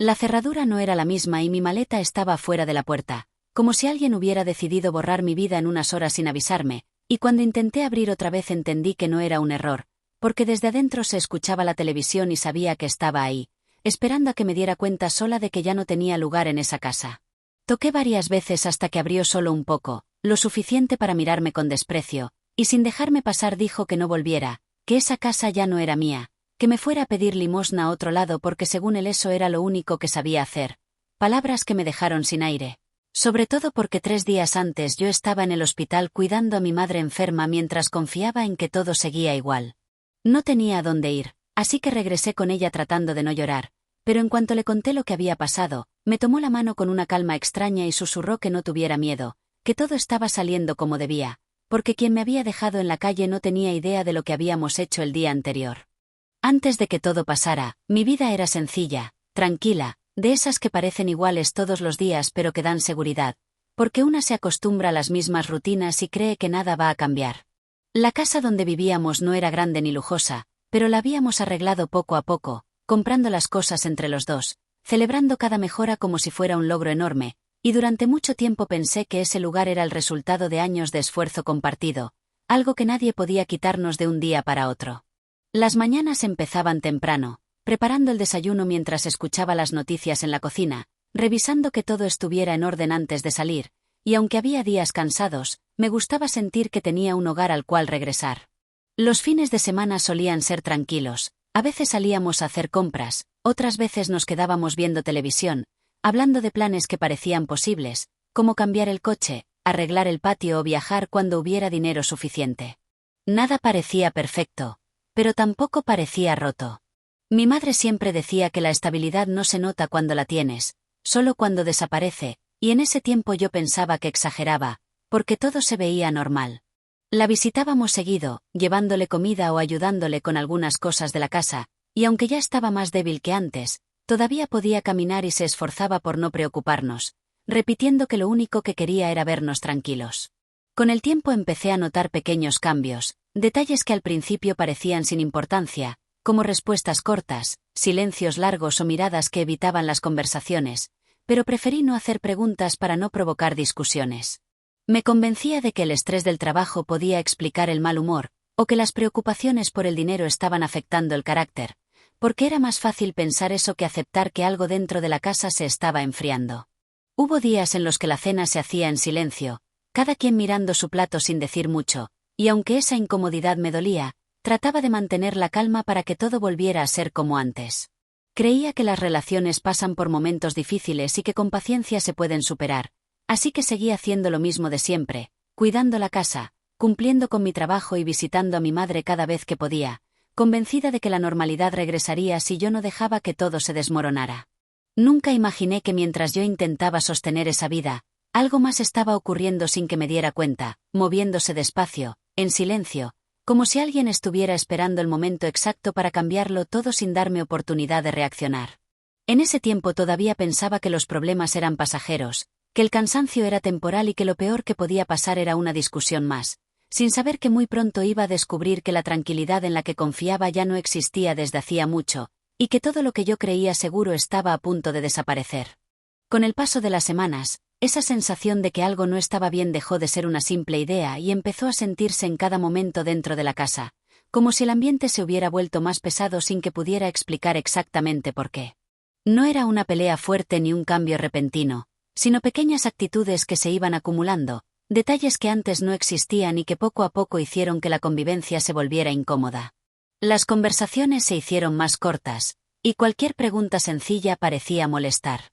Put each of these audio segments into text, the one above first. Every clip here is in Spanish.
La cerradura no era la misma y mi maleta estaba fuera de la puerta, como si alguien hubiera decidido borrar mi vida en unas horas sin avisarme, y cuando intenté abrir otra vez entendí que no era un error, porque desde adentro se escuchaba la televisión y sabía que estaba ahí, esperando a que me diera cuenta sola de que ya no tenía lugar en esa casa. Toqué varias veces hasta que abrió solo un poco, lo suficiente para mirarme con desprecio, y sin dejarme pasar dijo que no volviera, que esa casa ya no era mía, que me fuera a pedir limosna a otro lado porque según él eso era lo único que sabía hacer. Palabras que me dejaron sin aire. Sobre todo porque 3 días antes yo estaba en el hospital cuidando a mi madre enferma mientras confiaba en que todo seguía igual. No tenía a dónde ir, así que regresé con ella tratando de no llorar, pero en cuanto le conté lo que había pasado, me tomó la mano con una calma extraña y susurró que no tuviera miedo, que todo estaba saliendo como debía, porque quien me había dejado en la calle no tenía idea de lo que habíamos hecho el día anterior. Antes de que todo pasara, mi vida era sencilla, tranquila, de esas que parecen iguales todos los días pero que dan seguridad, porque una se acostumbra a las mismas rutinas y cree que nada va a cambiar. La casa donde vivíamos no era grande ni lujosa, pero la habíamos arreglado poco a poco, comprando las cosas entre los dos, celebrando cada mejora como si fuera un logro enorme, y durante mucho tiempo pensé que ese lugar era el resultado de años de esfuerzo compartido, algo que nadie podía quitarnos de un día para otro. Las mañanas empezaban temprano, preparando el desayuno mientras escuchaba las noticias en la cocina, revisando que todo estuviera en orden antes de salir, y aunque había días cansados, me gustaba sentir que tenía un hogar al cual regresar. Los fines de semana solían ser tranquilos, a veces salíamos a hacer compras, otras veces nos quedábamos viendo televisión, hablando de planes que parecían posibles, como cambiar el coche, arreglar el patio o viajar cuando hubiera dinero suficiente. Nada parecía perfecto, pero tampoco parecía roto. Mi madre siempre decía que la estabilidad no se nota cuando la tienes, solo cuando desaparece, y en ese tiempo yo pensaba que exageraba, porque todo se veía normal. La visitábamos seguido, llevándole comida o ayudándole con algunas cosas de la casa, y aunque ya estaba más débil que antes, todavía podía caminar y se esforzaba por no preocuparnos, repitiendo que lo único que quería era vernos tranquilos. Con el tiempo empecé a notar pequeños cambios, detalles que al principio parecían sin importancia, como respuestas cortas, silencios largos o miradas que evitaban las conversaciones, pero preferí no hacer preguntas para no provocar discusiones. Me convencía de que el estrés del trabajo podía explicar el mal humor, o que las preocupaciones por el dinero estaban afectando el carácter, porque era más fácil pensar eso que aceptar que algo dentro de la casa se estaba enfriando. Hubo días en los que la cena se hacía en silencio, cada quien mirando su plato sin decir mucho, y aunque esa incomodidad me dolía, trataba de mantener la calma para que todo volviera a ser como antes. Creía que las relaciones pasan por momentos difíciles y que con paciencia se pueden superar, así que seguí haciendo lo mismo de siempre, cuidando la casa, cumpliendo con mi trabajo y visitando a mi madre cada vez que podía, convencida de que la normalidad regresaría si yo no dejaba que todo se desmoronara. Nunca imaginé que mientras yo intentaba sostener esa vida, algo más estaba ocurriendo sin que me diera cuenta, moviéndose despacio, en silencio, como si alguien estuviera esperando el momento exacto para cambiarlo todo sin darme oportunidad de reaccionar. En ese tiempo todavía pensaba que los problemas eran pasajeros, que el cansancio era temporal y que lo peor que podía pasar era una discusión más, sin saber que muy pronto iba a descubrir que la tranquilidad en la que confiaba ya no existía desde hacía mucho, y que todo lo que yo creía seguro estaba a punto de desaparecer. Con el paso de las semanas, esa sensación de que algo no estaba bien dejó de ser una simple idea y empezó a sentirse en cada momento dentro de la casa, como si el ambiente se hubiera vuelto más pesado sin que pudiera explicar exactamente por qué. No era una pelea fuerte ni un cambio repentino, sino pequeñas actitudes que se iban acumulando, detalles que antes no existían y que poco a poco hicieron que la convivencia se volviera incómoda. Las conversaciones se hicieron más cortas, y cualquier pregunta sencilla parecía molestar.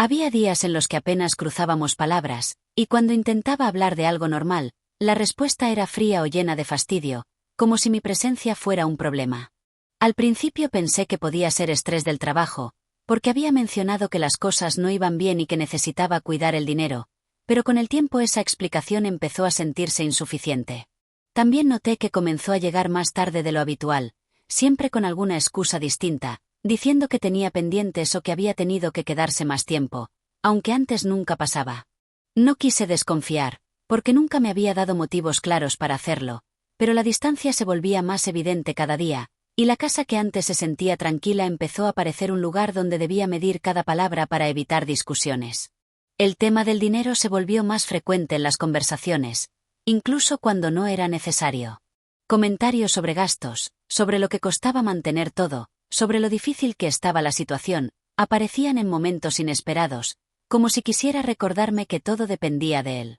Había días en los que apenas cruzábamos palabras, y cuando intentaba hablar de algo normal, la respuesta era fría o llena de fastidio, como si mi presencia fuera un problema. Al principio pensé que podía ser estrés del trabajo, porque había mencionado que las cosas no iban bien y que necesitaba cuidar el dinero, pero con el tiempo esa explicación empezó a sentirse insuficiente. También noté que comenzó a llegar más tarde de lo habitual, siempre con alguna excusa distinta, diciendo que tenía pendientes o que había tenido que quedarse más tiempo, aunque antes nunca pasaba. No quise desconfiar, porque nunca me había dado motivos claros para hacerlo, pero la distancia se volvía más evidente cada día, y la casa que antes se sentía tranquila empezó a parecer un lugar donde debía medir cada palabra para evitar discusiones. El tema del dinero se volvió más frecuente en las conversaciones, incluso cuando no era necesario. Comentarios sobre gastos, sobre lo que costaba mantener todo, sobre lo difícil que estaba la situación, aparecían en momentos inesperados, como si quisiera recordarme que todo dependía de él.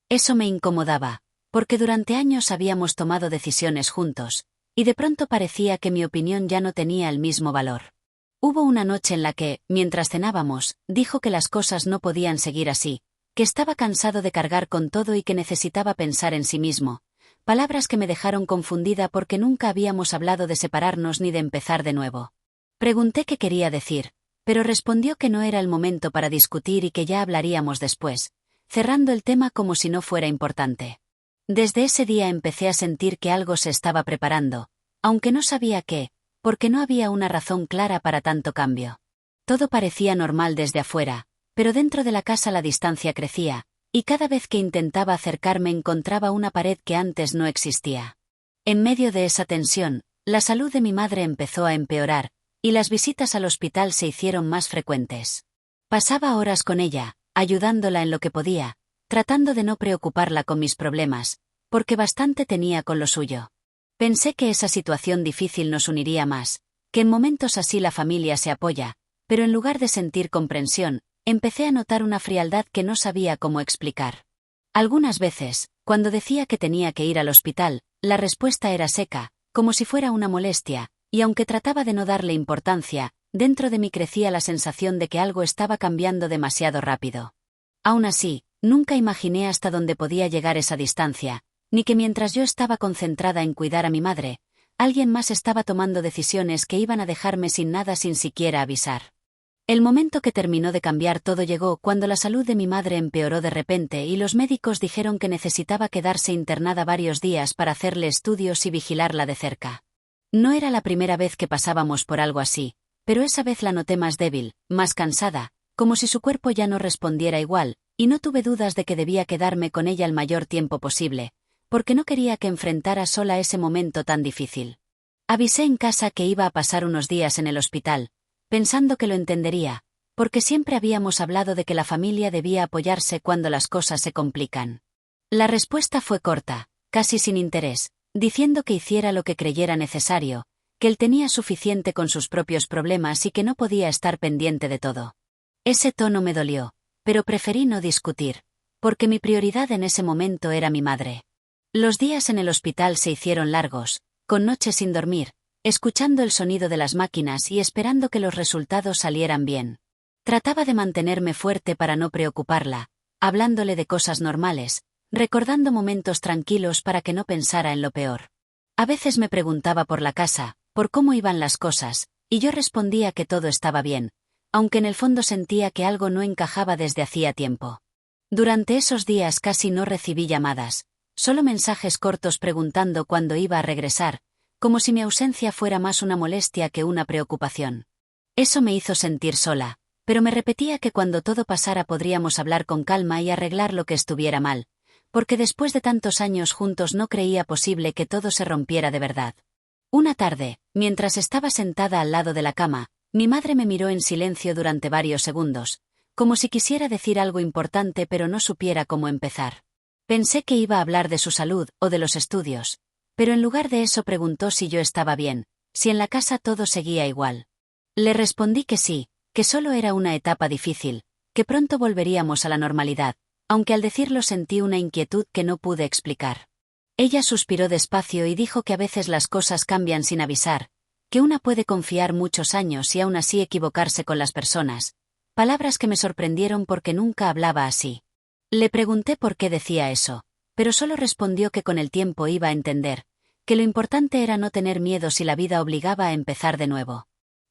Eso me incomodaba, porque durante años habíamos tomado decisiones juntos, y de pronto parecía que mi opinión ya no tenía el mismo valor. Hubo una noche en la que, mientras cenábamos, dijo que las cosas no podían seguir así, que estaba cansado de cargar con todo y que necesitaba pensar en sí mismo. Palabras que me dejaron confundida porque nunca habíamos hablado de separarnos ni de empezar de nuevo. Pregunté qué quería decir, pero respondió que no era el momento para discutir y que ya hablaríamos después, cerrando el tema como si no fuera importante. Desde ese día empecé a sentir que algo se estaba preparando, aunque no sabía qué, porque no había una razón clara para tanto cambio. Todo parecía normal desde afuera, pero dentro de la casa la distancia crecía, y cada vez que intentaba acercarme encontraba una pared que antes no existía. En medio de esa tensión, la salud de mi madre empezó a empeorar, y las visitas al hospital se hicieron más frecuentes. Pasaba horas con ella, ayudándola en lo que podía, tratando de no preocuparla con mis problemas, porque bastante tenía con lo suyo. Pensé que esa situación difícil nos uniría más, que en momentos así la familia se apoya, pero en lugar de sentir comprensión, empecé a notar una frialdad que no sabía cómo explicar. Algunas veces, cuando decía que tenía que ir al hospital, la respuesta era seca, como si fuera una molestia, y aunque trataba de no darle importancia, dentro de mí crecía la sensación de que algo estaba cambiando demasiado rápido. Aún así, nunca imaginé hasta dónde podía llegar esa distancia, ni que mientras yo estaba concentrada en cuidar a mi madre, alguien más estaba tomando decisiones que iban a dejarme sin nada sin siquiera avisar. El momento que terminó de cambiar todo llegó cuando la salud de mi madre empeoró de repente y los médicos dijeron que necesitaba quedarse internada varios días para hacerle estudios y vigilarla de cerca. No era la primera vez que pasábamos por algo así, pero esa vez la noté más débil, más cansada, como si su cuerpo ya no respondiera igual, y no tuve dudas de que debía quedarme con ella el mayor tiempo posible, porque no quería que enfrentara sola ese momento tan difícil. Avisé en casa que iba a pasar unos días en el hospital, pensando que lo entendería, porque siempre habíamos hablado de que la familia debía apoyarse cuando las cosas se complican. La respuesta fue corta, casi sin interés, diciendo que hiciera lo que creyera necesario, que él tenía suficiente con sus propios problemas y que no podía estar pendiente de todo. Ese tono me dolió, pero preferí no discutir, porque mi prioridad en ese momento era mi madre. Los días en el hospital se hicieron largos, con noches sin dormir, escuchando el sonido de las máquinas y esperando que los resultados salieran bien. Trataba de mantenerme fuerte para no preocuparla, hablándole de cosas normales, recordando momentos tranquilos para que no pensara en lo peor. A veces me preguntaba por la casa, por cómo iban las cosas, y yo respondía que todo estaba bien, aunque en el fondo sentía que algo no encajaba desde hacía tiempo. Durante esos días casi no recibí llamadas, solo mensajes cortos preguntando cuándo iba a regresar, como si mi ausencia fuera más una molestia que una preocupación. Eso me hizo sentir sola, pero me repetía que cuando todo pasara podríamos hablar con calma y arreglar lo que estuviera mal, porque después de tantos años juntos no creía posible que todo se rompiera de verdad. Una tarde, mientras estaba sentada al lado de la cama, mi madre me miró en silencio durante varios segundos, como si quisiera decir algo importante pero no supiera cómo empezar. Pensé que iba a hablar de su salud o de los estudios, pero en lugar de eso preguntó si yo estaba bien, si en la casa todo seguía igual. Le respondí que sí, que solo era una etapa difícil, que pronto volveríamos a la normalidad, aunque al decirlo sentí una inquietud que no pude explicar. Ella suspiró despacio y dijo que a veces las cosas cambian sin avisar, que una puede confiar muchos años y aún así equivocarse con las personas, palabras que me sorprendieron porque nunca hablaba así. Le pregunté por qué decía eso, pero solo respondió que con el tiempo iba a entender, que lo importante era no tener miedo si la vida obligaba a empezar de nuevo.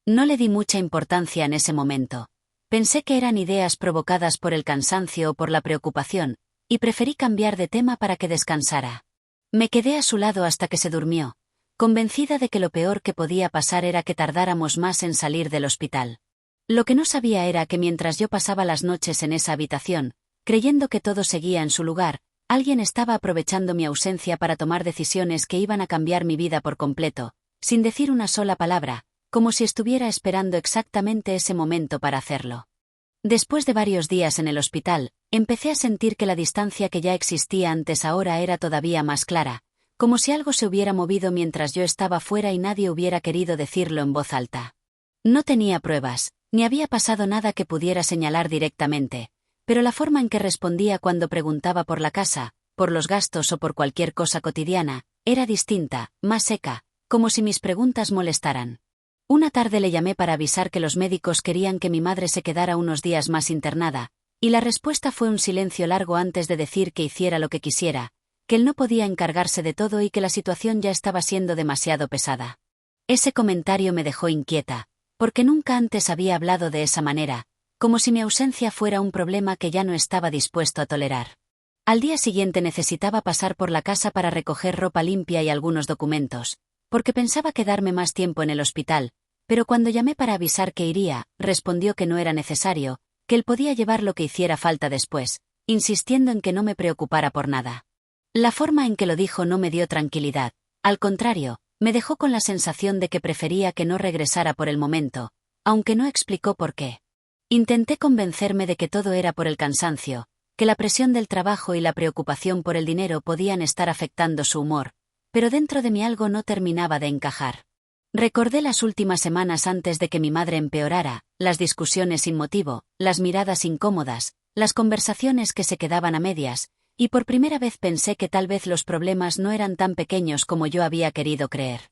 No le di mucha importancia en ese momento. Pensé que eran ideas provocadas por el cansancio o por la preocupación, y preferí cambiar de tema para que descansara. Me quedé a su lado hasta que se durmió, convencida de que lo peor que podía pasar era que tardáramos más en salir del hospital. Lo que no sabía era que mientras yo pasaba las noches en esa habitación, creyendo que todo seguía en su lugar, alguien estaba aprovechando mi ausencia para tomar decisiones que iban a cambiar mi vida por completo, sin decir una sola palabra, como si estuviera esperando exactamente ese momento para hacerlo. Después de varios días en el hospital, empecé a sentir que la distancia que ya existía antes ahora era todavía más clara, como si algo se hubiera movido mientras yo estaba fuera y nadie hubiera querido decirlo en voz alta. No tenía pruebas, ni había pasado nada que pudiera señalar directamente, pero la forma en que respondía cuando preguntaba por la casa, por los gastos o por cualquier cosa cotidiana, era distinta, más seca, como si mis preguntas molestaran. Una tarde le llamé para avisar que los médicos querían que mi madre se quedara unos días más internada, y la respuesta fue un silencio largo antes de decir que hiciera lo que quisiera, que él no podía encargarse de todo y que la situación ya estaba siendo demasiado pesada. Ese comentario me dejó inquieta, porque nunca antes había hablado de esa manera, como si mi ausencia fuera un problema que ya no estaba dispuesto a tolerar. Al día siguiente necesitaba pasar por la casa para recoger ropa limpia y algunos documentos, porque pensaba quedarme más tiempo en el hospital, pero cuando llamé para avisar que iría, respondió que no era necesario, que él podía llevar lo que hiciera falta después, insistiendo en que no me preocupara por nada. La forma en que lo dijo no me dio tranquilidad, al contrario, me dejó con la sensación de que prefería que no regresara por el momento, aunque no explicó por qué. Intenté convencerme de que todo era por el cansancio, que la presión del trabajo y la preocupación por el dinero podían estar afectando su humor, pero dentro de mí algo no terminaba de encajar. Recordé las últimas semanas antes de que mi madre empeorara, las discusiones sin motivo, las miradas incómodas, las conversaciones que se quedaban a medias, y por primera vez pensé que tal vez los problemas no eran tan pequeños como yo había querido creer.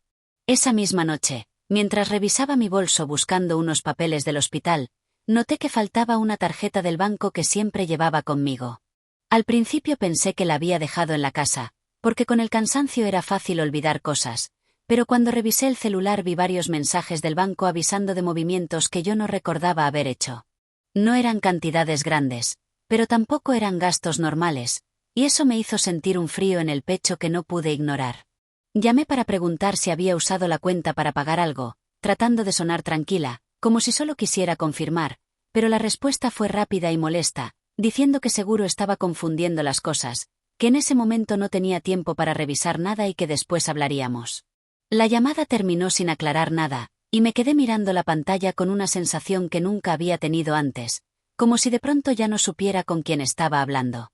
Esa misma noche, mientras revisaba mi bolso buscando unos papeles del hospital, noté que faltaba una tarjeta del banco que siempre llevaba conmigo. Al principio pensé que la había dejado en la casa, porque con el cansancio era fácil olvidar cosas, pero cuando revisé el celular vi varios mensajes del banco avisando de movimientos que yo no recordaba haber hecho. No eran cantidades grandes, pero tampoco eran gastos normales, y eso me hizo sentir un frío en el pecho que no pude ignorar. Llamé para preguntar si había usado la cuenta para pagar algo, tratando de sonar tranquila, como si solo quisiera confirmar, pero la respuesta fue rápida y molesta, diciendo que seguro estaba confundiendo las cosas, que en ese momento no tenía tiempo para revisar nada y que después hablaríamos. La llamada terminó sin aclarar nada, y me quedé mirando la pantalla con una sensación que nunca había tenido antes, como si de pronto ya no supiera con quién estaba hablando.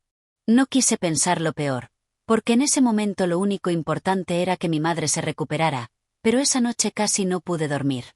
No quise pensar lo peor, porque en ese momento lo único importante era que mi madre se recuperara, pero esa noche casi no pude dormir.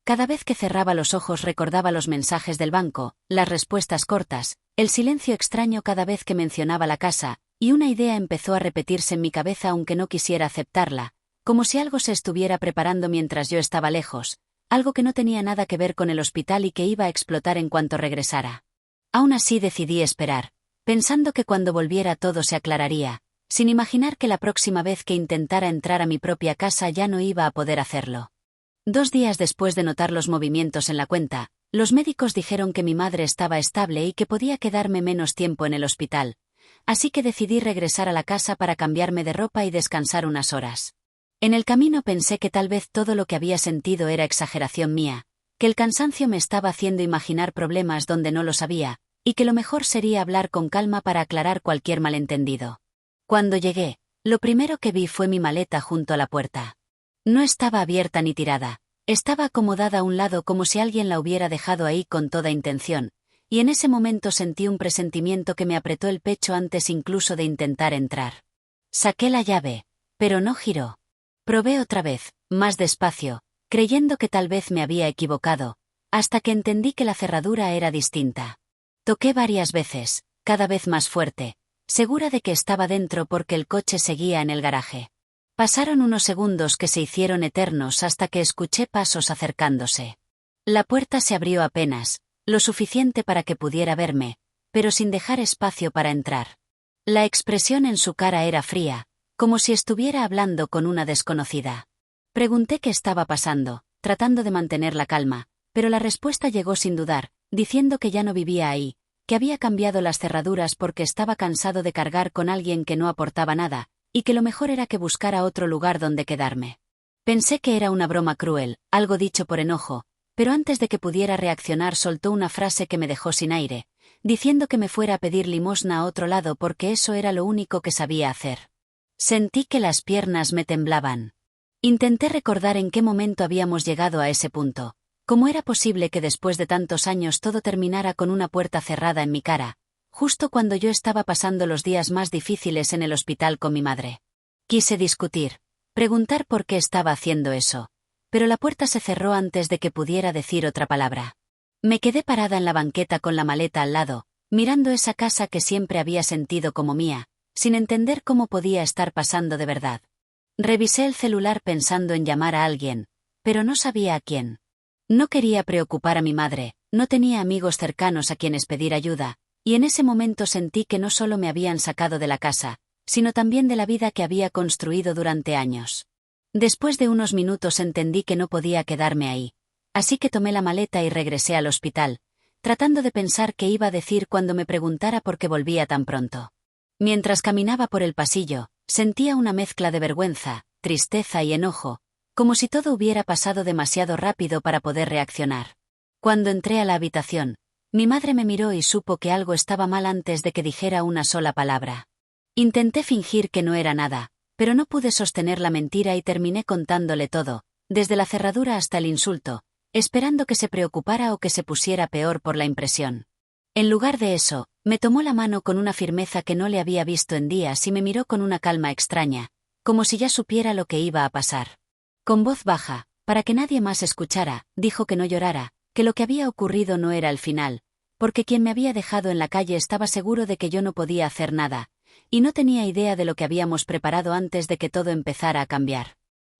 Cada vez que cerraba los ojos recordaba los mensajes del banco, las respuestas cortas, el silencio extraño cada vez que mencionaba la casa, y una idea empezó a repetirse en mi cabeza aunque no quisiera aceptarla, como si algo se estuviera preparando mientras yo estaba lejos, algo que no tenía nada que ver con el hospital y que iba a explotar en cuanto regresara. Aún así decidí esperar, pensando que cuando volviera todo se aclararía, sin imaginar que la próxima vez que intentara entrar a mi propia casa ya no iba a poder hacerlo. 2 días después de notar los movimientos en la cuenta, los médicos dijeron que mi madre estaba estable y que podía quedarme menos tiempo en el hospital, así que decidí regresar a la casa para cambiarme de ropa y descansar unas horas. En el camino pensé que tal vez todo lo que había sentido era exageración mía, que el cansancio me estaba haciendo imaginar problemas donde no los había, y que lo mejor sería hablar con calma para aclarar cualquier malentendido. Cuando llegué, lo primero que vi fue mi maleta junto a la puerta. No estaba abierta ni tirada, estaba acomodada a un lado como si alguien la hubiera dejado ahí con toda intención, y en ese momento sentí un presentimiento que me apretó el pecho antes incluso de intentar entrar. Saqué la llave, pero no giró. Probé otra vez, más despacio, creyendo que tal vez me había equivocado, hasta que entendí que la cerradura era distinta. Toqué varias veces, cada vez más fuerte, segura de que estaba dentro porque el coche seguía en el garaje. Pasaron unos segundos que se hicieron eternos hasta que escuché pasos acercándose. La puerta se abrió apenas, lo suficiente para que pudiera verme, pero sin dejar espacio para entrar. La expresión en su cara era fría, como si estuviera hablando con una desconocida. Pregunté qué estaba pasando, tratando de mantener la calma, pero la respuesta llegó sin dudar, diciendo que ya no vivía ahí, que había cambiado las cerraduras porque estaba cansado de cargar con alguien que no aportaba nada, y que lo mejor era que buscara otro lugar donde quedarme. Pensé que era una broma cruel, algo dicho por enojo, pero antes de que pudiera reaccionar soltó una frase que me dejó sin aire, diciendo que me fuera a pedir limosna a otro lado porque eso era lo único que sabía hacer. Sentí que las piernas me temblaban. Intenté recordar en qué momento habíamos llegado a ese punto. ¿Cómo era posible que después de tantos años todo terminara con una puerta cerrada en mi cara, justo cuando yo estaba pasando los días más difíciles en el hospital con mi madre? Quise discutir, preguntar por qué estaba haciendo eso, pero la puerta se cerró antes de que pudiera decir otra palabra. Me quedé parada en la banqueta con la maleta al lado, mirando esa casa que siempre había sentido como mía, sin entender cómo podía estar pasando de verdad. Revisé el celular pensando en llamar a alguien, pero no sabía a quién. No quería preocupar a mi madre, no tenía amigos cercanos a quienes pedir ayuda, y en ese momento sentí que no solo me habían sacado de la casa, sino también de la vida que había construido durante años. Después de unos minutos entendí que no podía quedarme ahí, así que tomé la maleta y regresé al hospital, tratando de pensar qué iba a decir cuando me preguntara por qué volvía tan pronto. Mientras caminaba por el pasillo, sentía una mezcla de vergüenza, tristeza y enojo, como si todo hubiera pasado demasiado rápido para poder reaccionar. Cuando entré a la habitación, mi madre me miró y supo que algo estaba mal antes de que dijera una sola palabra. Intenté fingir que no era nada, pero no pude sostener la mentira y terminé contándole todo, desde la cerradura hasta el insulto, esperando que se preocupara o que se pusiera peor por la impresión. En lugar de eso, me tomó la mano con una firmeza que no le había visto en días y me miró con una calma extraña, como si ya supiera lo que iba a pasar. Con voz baja, para que nadie más escuchara, dijo que no llorara, que lo que había ocurrido no era el final, porque quien me había dejado en la calle estaba seguro de que yo no podía hacer nada, y no tenía idea de lo que habíamos preparado antes de que todo empezara a cambiar.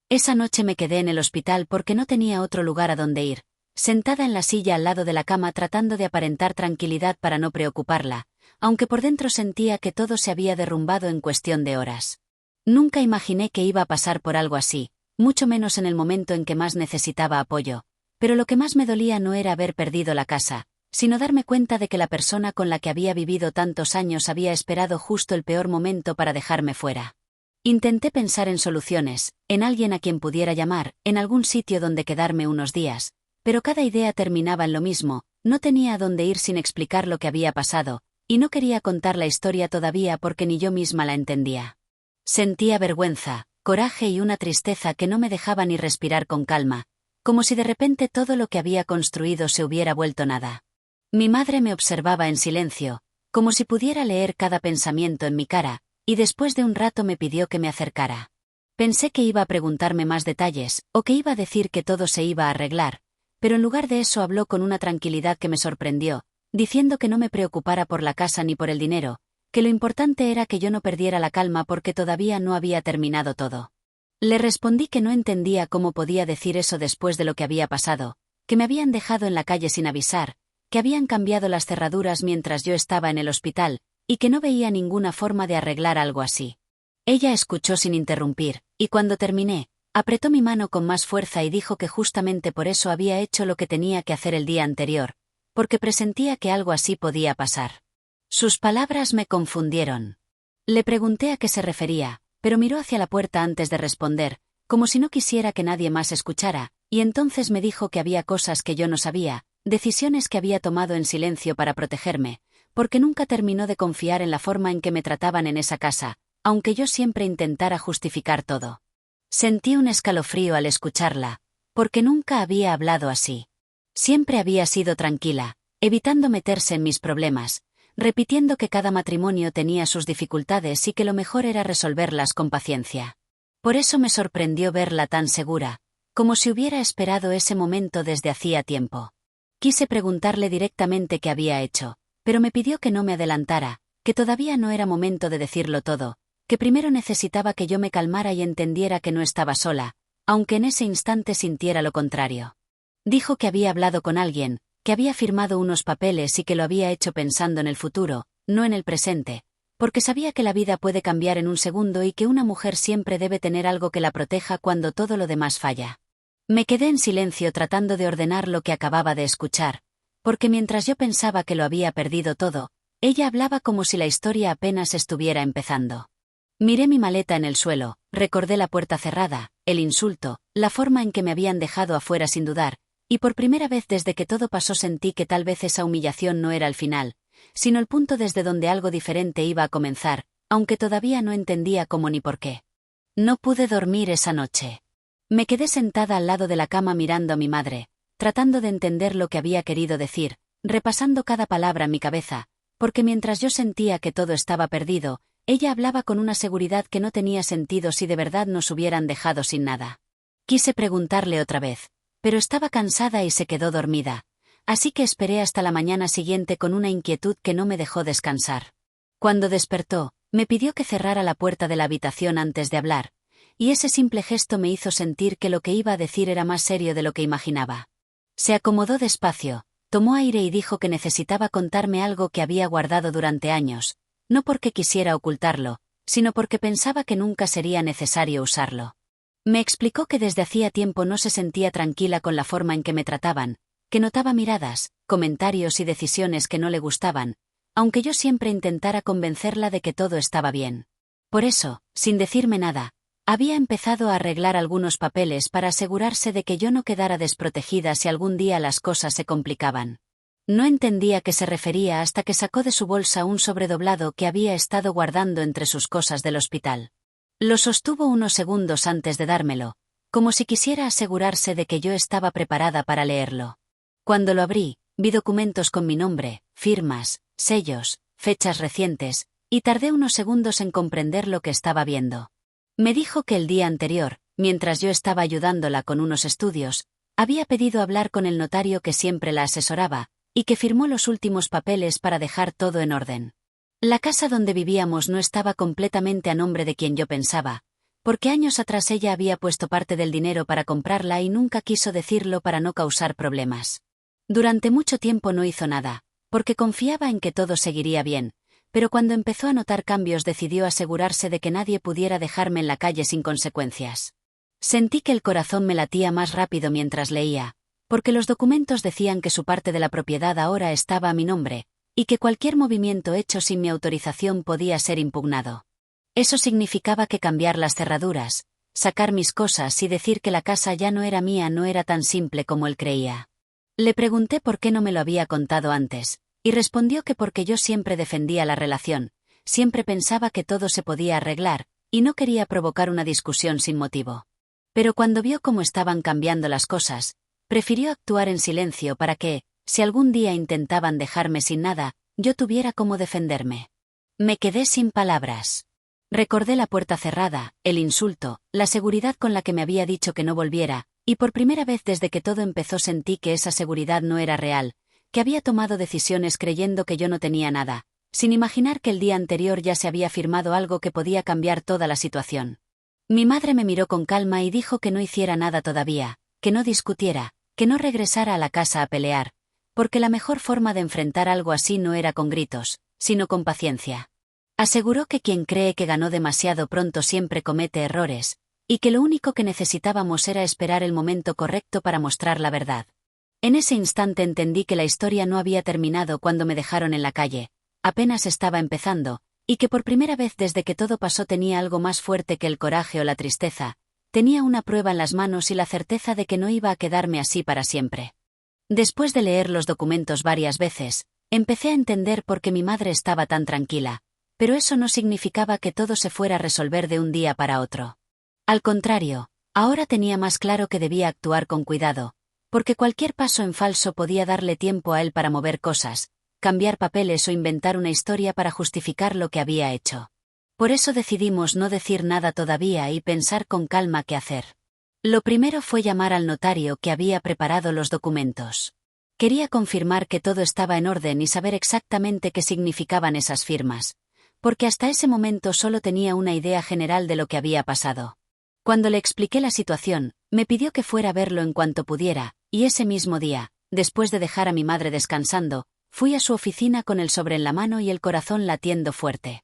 Esa noche me quedé en el hospital porque no tenía otro lugar a donde ir, sentada en la silla al lado de la cama tratando de aparentar tranquilidad para no preocuparla, aunque por dentro sentía que todo se había derrumbado en cuestión de horas. Nunca imaginé que iba a pasar por algo así, mucho menos en el momento en que más necesitaba apoyo, pero lo que más me dolía no era haber perdido la casa, sino darme cuenta de que la persona con la que había vivido tantos años había esperado justo el peor momento para dejarme fuera. Intenté pensar en soluciones, en alguien a quien pudiera llamar, en algún sitio donde quedarme unos días, pero cada idea terminaba en lo mismo, no tenía a dónde ir sin explicar lo que había pasado, y no quería contar la historia todavía porque ni yo misma la entendía. Sentía vergüenza, coraje y una tristeza que no me dejaba ni respirar con calma, como si de repente todo lo que había construido se hubiera vuelto nada. Mi madre me observaba en silencio, como si pudiera leer cada pensamiento en mi cara, y después de un rato me pidió que me acercara. Pensé que iba a preguntarme más detalles, o que iba a decir que todo se iba a arreglar, pero en lugar de eso habló con una tranquilidad que me sorprendió, diciendo que no me preocupara por la casa ni por el dinero, que lo importante era que yo no perdiera la calma porque todavía no había terminado todo. Le respondí que no entendía cómo podía decir eso después de lo que había pasado, que me habían dejado en la calle sin avisar, que habían cambiado las cerraduras mientras yo estaba en el hospital, y que no veía ninguna forma de arreglar algo así. Ella escuchó sin interrumpir, y cuando terminé, apretó mi mano con más fuerza y dijo que justamente por eso había hecho lo que tenía que hacer el día anterior, porque presentía que algo así podía pasar. Sus palabras me confundieron. Le pregunté a qué se refería, pero miró hacia la puerta antes de responder, como si no quisiera que nadie más escuchara, y entonces me dijo que había cosas que yo no sabía, decisiones que había tomado en silencio para protegerme, porque nunca terminó de confiar en la forma en que me trataban en esa casa, aunque yo siempre intentara justificar todo. Sentí un escalofrío al escucharla, porque nunca había hablado así. Siempre había sido tranquila, evitando meterse en mis problemas, repitiendo que cada matrimonio tenía sus dificultades y que lo mejor era resolverlas con paciencia. Por eso me sorprendió verla tan segura, como si hubiera esperado ese momento desde hacía tiempo. Quise preguntarle directamente qué había hecho, pero me pidió que no me adelantara, que todavía no era momento de decirlo todo, que primero necesitaba que yo me calmara y entendiera que no estaba sola, aunque en ese instante sintiera lo contrario. Dijo que había hablado con alguien, que había firmado unos papeles y que lo había hecho pensando en el futuro, no en el presente, porque sabía que la vida puede cambiar en un segundo y que una mujer siempre debe tener algo que la proteja cuando todo lo demás falla. Me quedé en silencio tratando de ordenar lo que acababa de escuchar, porque mientras yo pensaba que lo había perdido todo, ella hablaba como si la historia apenas estuviera empezando. Miré mi maleta en el suelo, recordé la puerta cerrada, el insulto, la forma en que me habían dejado afuera sin dudar, y por primera vez desde que todo pasó sentí que tal vez esa humillación no era el final, sino el punto desde donde algo diferente iba a comenzar, aunque todavía no entendía cómo ni por qué. No pude dormir esa noche. Me quedé sentada al lado de la cama mirando a mi madre, tratando de entender lo que había querido decir, repasando cada palabra en mi cabeza, porque mientras yo sentía que todo estaba perdido, ella hablaba con una seguridad que no tenía sentido si de verdad nos hubieran dejado sin nada. Quise preguntarle otra vez, pero estaba cansada y se quedó dormida, así que esperé hasta la mañana siguiente con una inquietud que no me dejó descansar. Cuando despertó, me pidió que cerrara la puerta de la habitación antes de hablar, y ese simple gesto me hizo sentir que lo que iba a decir era más serio de lo que imaginaba. Se acomodó despacio, tomó aire y dijo que necesitaba contarme algo que había guardado durante años, no porque quisiera ocultarlo, sino porque pensaba que nunca sería necesario usarlo. Me explicó que desde hacía tiempo no se sentía tranquila con la forma en que me trataban, que notaba miradas, comentarios y decisiones que no le gustaban, aunque yo siempre intentara convencerla de que todo estaba bien. Por eso, sin decirme nada, había empezado a arreglar algunos papeles para asegurarse de que yo no quedara desprotegida si algún día las cosas se complicaban. No entendía a qué se refería hasta que sacó de su bolsa un sobredoblado que había estado guardando entre sus cosas del hospital. Lo sostuvo unos segundos antes de dármelo, como si quisiera asegurarse de que yo estaba preparada para leerlo. Cuando lo abrí, vi documentos con mi nombre, firmas, sellos, fechas recientes, y tardé unos segundos en comprender lo que estaba viendo. Me dijo que el día anterior, mientras yo estaba ayudándola con unos estudios, había pedido hablar con el notario que siempre la asesoraba, y que firmó los últimos papeles para dejar todo en orden. La casa donde vivíamos no estaba completamente a nombre de quien yo pensaba, porque años atrás ella había puesto parte del dinero para comprarla y nunca quiso decirlo para no causar problemas. Durante mucho tiempo no hizo nada, porque confiaba en que todo seguiría bien, pero cuando empezó a notar cambios decidió asegurarse de que nadie pudiera dejarme en la calle sin consecuencias. Sentí que el corazón me latía más rápido mientras leía, porque los documentos decían que su parte de la propiedad ahora estaba a mi nombre, y que cualquier movimiento hecho sin mi autorización podía ser impugnado. Eso significaba que cambiar las cerraduras, sacar mis cosas y decir que la casa ya no era mía no era tan simple como él creía. Le pregunté por qué no me lo había contado antes, y respondió que porque yo siempre defendía la relación, siempre pensaba que todo se podía arreglar, y no quería provocar una discusión sin motivo. Pero cuando vio cómo estaban cambiando las cosas, prefirió actuar en silencio para que, si algún día intentaban dejarme sin nada, yo tuviera cómo defenderme. Me quedé sin palabras. Recordé la puerta cerrada, el insulto, la seguridad con la que me había dicho que no volviera, y por primera vez desde que todo empezó sentí que esa seguridad no era real, que había tomado decisiones creyendo que yo no tenía nada, sin imaginar que el día anterior ya se había firmado algo que podía cambiar toda la situación. Mi madre me miró con calma y dijo que no hiciera nada todavía, que no discutiera, que no regresara a la casa a pelear, porque la mejor forma de enfrentar algo así no era con gritos, sino con paciencia. Aseguró que quien cree que ganó demasiado pronto siempre comete errores, y que lo único que necesitábamos era esperar el momento correcto para mostrar la verdad. En ese instante entendí que la historia no había terminado cuando me dejaron en la calle, apenas estaba empezando, y que por primera vez desde que todo pasó tenía algo más fuerte que el coraje o la tristeza, tenía una prueba en las manos y la certeza de que no iba a quedarme así para siempre. Después de leer los documentos varias veces, empecé a entender por qué mi madre estaba tan tranquila, pero eso no significaba que todo se fuera a resolver de un día para otro. Al contrario, ahora tenía más claro que debía actuar con cuidado, porque cualquier paso en falso podía darle tiempo a él para mover cosas, cambiar papeles o inventar una historia para justificar lo que había hecho. Por eso decidimos no decir nada todavía y pensar con calma qué hacer. Lo primero fue llamar al notario que había preparado los documentos. Quería confirmar que todo estaba en orden y saber exactamente qué significaban esas firmas, porque hasta ese momento solo tenía una idea general de lo que había pasado. Cuando le expliqué la situación, me pidió que fuera a verlo en cuanto pudiera, y ese mismo día, después de dejar a mi madre descansando, fui a su oficina con el sobre en la mano y el corazón latiendo fuerte.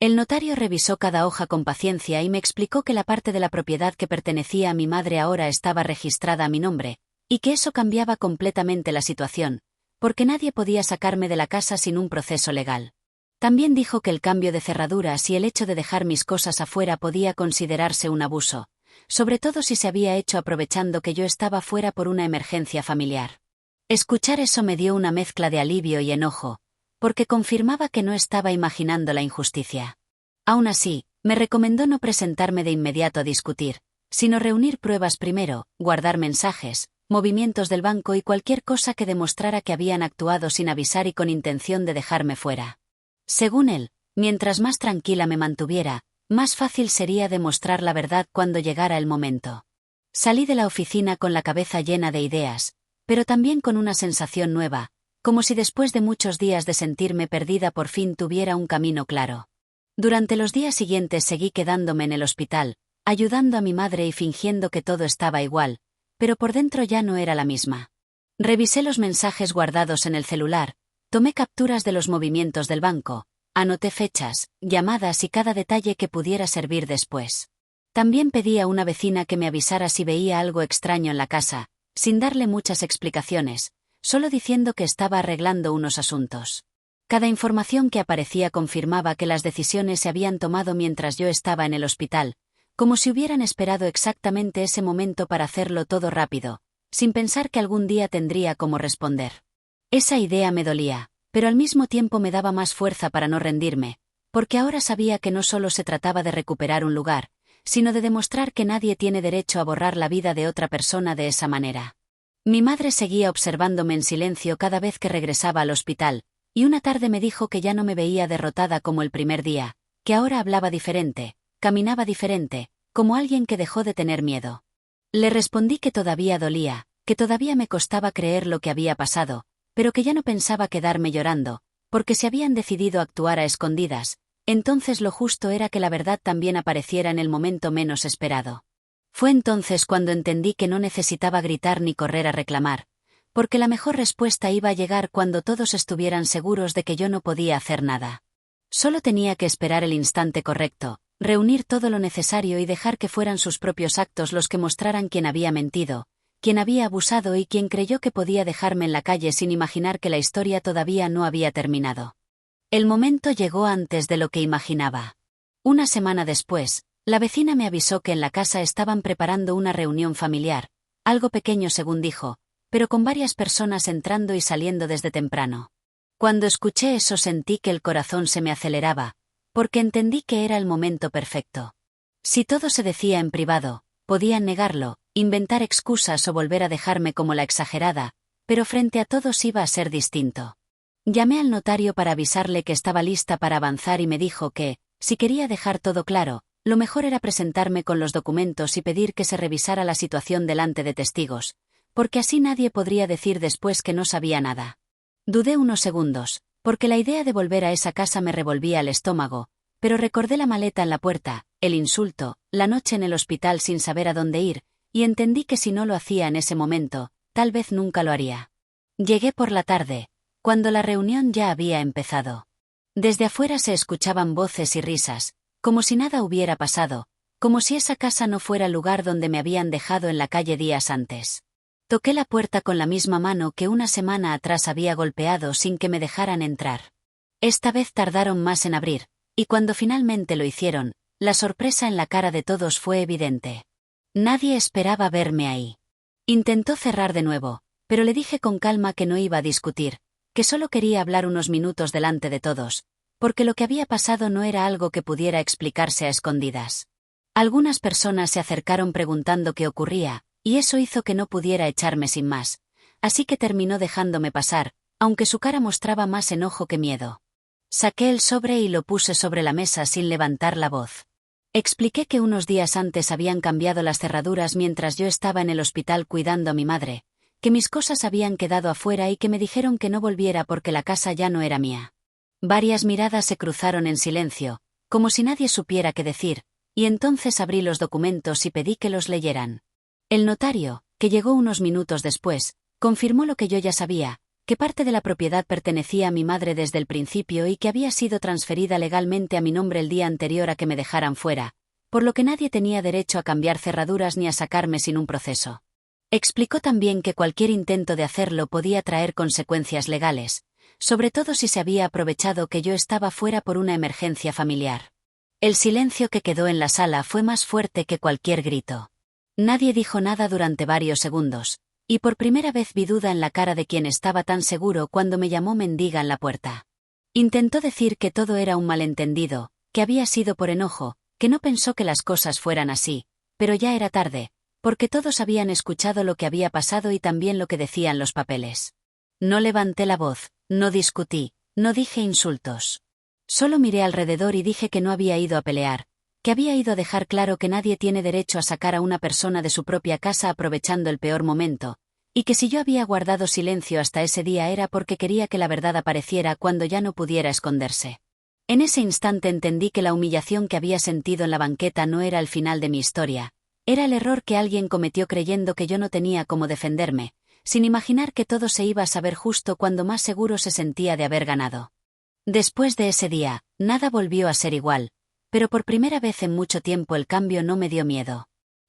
El notario revisó cada hoja con paciencia y me explicó que la parte de la propiedad que pertenecía a mi madre ahora estaba registrada a mi nombre, y que eso cambiaba completamente la situación, porque nadie podía sacarme de la casa sin un proceso legal. También dijo que el cambio de cerraduras y el hecho de dejar mis cosas afuera podía considerarse un abuso, sobre todo si se había hecho aprovechando que yo estaba fuera por una emergencia familiar. Escuchar eso me dio una mezcla de alivio y enojo, porque confirmaba que no estaba imaginando la injusticia. Aún así, me recomendó no presentarme de inmediato a discutir, sino reunir pruebas primero, guardar mensajes, movimientos del banco y cualquier cosa que demostrara que habían actuado sin avisar y con intención de dejarme fuera. Según él, mientras más tranquila me mantuviera, más fácil sería demostrar la verdad cuando llegara el momento. Salí de la oficina con la cabeza llena de ideas, pero también con una sensación nueva, como si después de muchos días de sentirme perdida por fin tuviera un camino claro. Durante los días siguientes seguí quedándome en el hospital, ayudando a mi madre y fingiendo que todo estaba igual, pero por dentro ya no era la misma. Revisé los mensajes guardados en el celular, tomé capturas de los movimientos del banco, anoté fechas, llamadas y cada detalle que pudiera servir después. También pedí a una vecina que me avisara si veía algo extraño en la casa, sin darle muchas explicaciones, solo diciendo que estaba arreglando unos asuntos. Cada información que aparecía confirmaba que las decisiones se habían tomado mientras yo estaba en el hospital, como si hubieran esperado exactamente ese momento para hacerlo todo rápido, sin pensar que algún día tendría cómo responder. Esa idea me dolía, pero al mismo tiempo me daba más fuerza para no rendirme, porque ahora sabía que no solo se trataba de recuperar un lugar, sino de demostrar que nadie tiene derecho a borrar la vida de otra persona de esa manera. Mi madre seguía observándome en silencio cada vez que regresaba al hospital, y una tarde me dijo que ya no me veía derrotada como el primer día, que ahora hablaba diferente, caminaba diferente, como alguien que dejó de tener miedo. Le respondí que todavía dolía, que todavía me costaba creer lo que había pasado, pero que ya no pensaba quedarme llorando, porque se habían decidido actuar a escondidas, entonces lo justo era que la verdad también apareciera en el momento menos esperado. Fue entonces cuando entendí que no necesitaba gritar ni correr a reclamar, porque la mejor respuesta iba a llegar cuando todos estuvieran seguros de que yo no podía hacer nada. Solo tenía que esperar el instante correcto, reunir todo lo necesario y dejar que fueran sus propios actos los que mostraran quién había mentido, quién había abusado y quién creyó que podía dejarme en la calle sin imaginar que la historia todavía no había terminado. El momento llegó antes de lo que imaginaba. Una semana después, la vecina me avisó que en la casa estaban preparando una reunión familiar, algo pequeño según dijo, pero con varias personas entrando y saliendo desde temprano. Cuando escuché eso sentí que el corazón se me aceleraba, porque entendí que era el momento perfecto. Si todo se decía en privado, podían negarlo, inventar excusas o volver a dejarme como la exagerada, pero frente a todos iba a ser distinto. Llamé al notario para avisarle que estaba lista para avanzar y me dijo que, si quería dejar todo claro, lo mejor era presentarme con los documentos y pedir que se revisara la situación delante de testigos, porque así nadie podría decir después que no sabía nada. Dudé unos segundos, porque la idea de volver a esa casa me revolvía el estómago, pero recordé la maleta en la puerta, el insulto, la noche en el hospital sin saber a dónde ir, y entendí que si no lo hacía en ese momento, tal vez nunca lo haría. Llegué por la tarde, cuando la reunión ya había empezado. Desde afuera se escuchaban voces y risas, como si nada hubiera pasado, como si esa casa no fuera el lugar donde me habían dejado en la calle días antes. Toqué la puerta con la misma mano que una semana atrás había golpeado sin que me dejaran entrar. Esta vez tardaron más en abrir, y cuando finalmente lo hicieron, la sorpresa en la cara de todos fue evidente. Nadie esperaba verme ahí. Intentó cerrar de nuevo, pero le dije con calma que no iba a discutir, que solo quería hablar unos minutos delante de todos, porque lo que había pasado no era algo que pudiera explicarse a escondidas. Algunas personas se acercaron preguntando qué ocurría, y eso hizo que no pudiera echarme sin más, así que terminó dejándome pasar, aunque su cara mostraba más enojo que miedo. Saqué el sobre y lo puse sobre la mesa sin levantar la voz. Expliqué que unos días antes habían cambiado las cerraduras mientras yo estaba en el hospital cuidando a mi madre, que mis cosas habían quedado afuera y que me dijeron que no volviera porque la casa ya no era mía. Varias miradas se cruzaron en silencio, como si nadie supiera qué decir, y entonces abrí los documentos y pedí que los leyeran. El notario, que llegó unos minutos después, confirmó lo que yo ya sabía, que parte de la propiedad pertenecía a mi madre desde el principio y que había sido transferida legalmente a mi nombre el día anterior a que me dejaran fuera, por lo que nadie tenía derecho a cambiar cerraduras ni a sacarme sin un proceso. Explicó también que cualquier intento de hacerlo podía traer consecuencias legales, sobre todo si se había aprovechado que yo estaba fuera por una emergencia familiar. El silencio que quedó en la sala fue más fuerte que cualquier grito. Nadie dijo nada durante varios segundos, y por primera vez vi duda en la cara de quien estaba tan seguro cuando me llamó mendiga en la puerta. Intentó decir que todo era un malentendido, que había sido por enojo, que no pensó que las cosas fueran así, pero ya era tarde, porque todos habían escuchado lo que había pasado y también lo que decían los papeles. No levanté la voz, no discutí, no dije insultos. Solo miré alrededor y dije que no había ido a pelear, que había ido a dejar claro que nadie tiene derecho a sacar a una persona de su propia casa aprovechando el peor momento, y que si yo había guardado silencio hasta ese día era porque quería que la verdad apareciera cuando ya no pudiera esconderse. En ese instante entendí que la humillación que había sentido en la banqueta no era el final de mi historia, era el error que alguien cometió creyendo que yo no tenía cómo defenderme, sin imaginar que todo se iba a saber justo cuando más seguro se sentía de haber ganado. Después de ese día, nada volvió a ser igual, pero por primera vez en mucho tiempo el cambio no me dio miedo.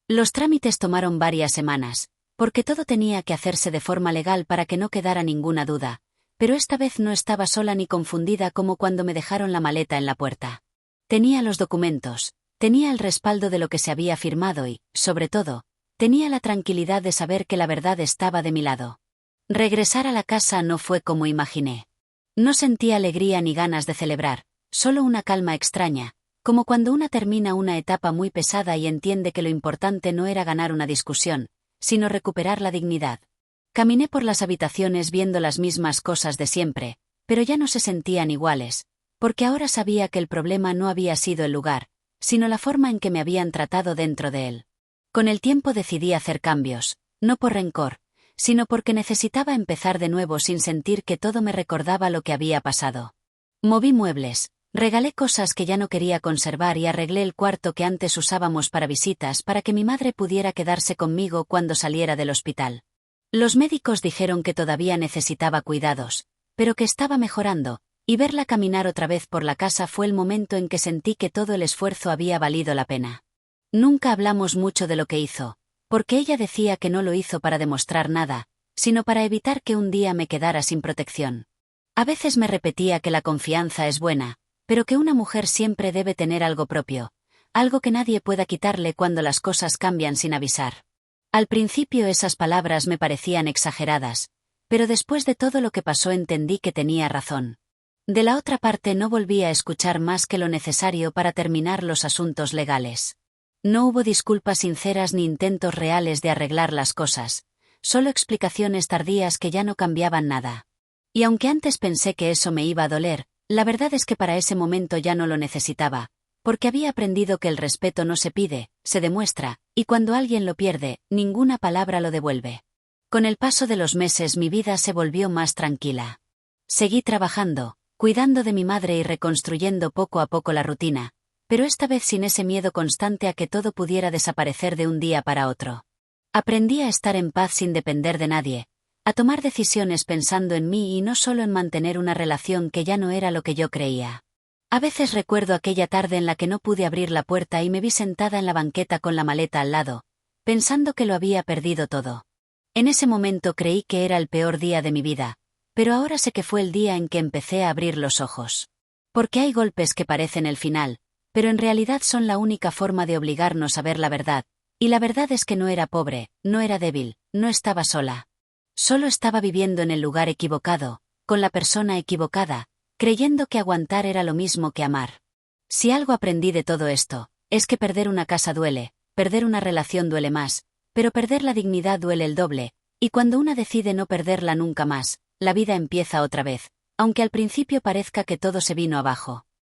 Los trámites tomaron varias semanas, porque todo tenía que hacerse de forma legal para que no quedara ninguna duda, pero esta vez no estaba sola ni confundida como cuando me dejaron la maleta en la puerta. Tenía los documentos, tenía el respaldo de lo que se había firmado y, sobre todo, tenía la tranquilidad de saber que la verdad estaba de mi lado. Regresar a la casa no fue como imaginé. No sentí alegría ni ganas de celebrar, solo una calma extraña, como cuando una termina una etapa muy pesada y entiende que lo importante no era ganar una discusión, sino recuperar la dignidad. Caminé por las habitaciones viendo las mismas cosas de siempre, pero ya no se sentían iguales, porque ahora sabía que el problema no había sido el lugar, sino la forma en que me habían tratado dentro de él. Con el tiempo decidí hacer cambios, no por rencor, sino porque necesitaba empezar de nuevo sin sentir que todo me recordaba lo que había pasado. Moví muebles, regalé cosas que ya no quería conservar y arreglé el cuarto que antes usábamos para visitas para que mi madre pudiera quedarse conmigo cuando saliera del hospital. Los médicos dijeron que todavía necesitaba cuidados, pero que estaba mejorando, y verla caminar otra vez por la casa fue el momento en que sentí que todo el esfuerzo había valido la pena. Nunca hablamos mucho de lo que hizo, porque ella decía que no lo hizo para demostrar nada, sino para evitar que un día me quedara sin protección. A veces me repetía que la confianza es buena, pero que una mujer siempre debe tener algo propio, algo que nadie pueda quitarle cuando las cosas cambian sin avisar. Al principio esas palabras me parecían exageradas, pero después de todo lo que pasó entendí que tenía razón. De la otra parte no volví a escuchar más que lo necesario para terminar los asuntos legales. No hubo disculpas sinceras ni intentos reales de arreglar las cosas, solo explicaciones tardías que ya no cambiaban nada. Y aunque antes pensé que eso me iba a doler, la verdad es que para ese momento ya no lo necesitaba, porque había aprendido que el respeto no se pide, se demuestra, y cuando alguien lo pierde, ninguna palabra lo devuelve. Con el paso de los meses mi vida se volvió más tranquila. Seguí trabajando, cuidando de mi madre y reconstruyendo poco a poco la rutina, pero esta vez sin ese miedo constante a que todo pudiera desaparecer de un día para otro. Aprendí a estar en paz sin depender de nadie, a tomar decisiones pensando en mí y no solo en mantener una relación que ya no era lo que yo creía. A veces recuerdo aquella tarde en la que no pude abrir la puerta y me vi sentada en la banqueta con la maleta al lado, pensando que lo había perdido todo. En ese momento creí que era el peor día de mi vida, pero ahora sé que fue el día en que empecé a abrir los ojos. Porque hay golpes que parecen el final, pero en realidad son la única forma de obligarnos a ver la verdad, y la verdad es que no era pobre, no era débil, no estaba sola. Solo estaba viviendo en el lugar equivocado, con la persona equivocada, creyendo que aguantar era lo mismo que amar. Si algo aprendí de todo esto, es que perder una casa duele, perder una relación duele más, pero perder la dignidad duele el doble, y cuando una decide no perderla nunca más, la vida empieza otra vez, aunque al principio parezca que todo se vino abajo.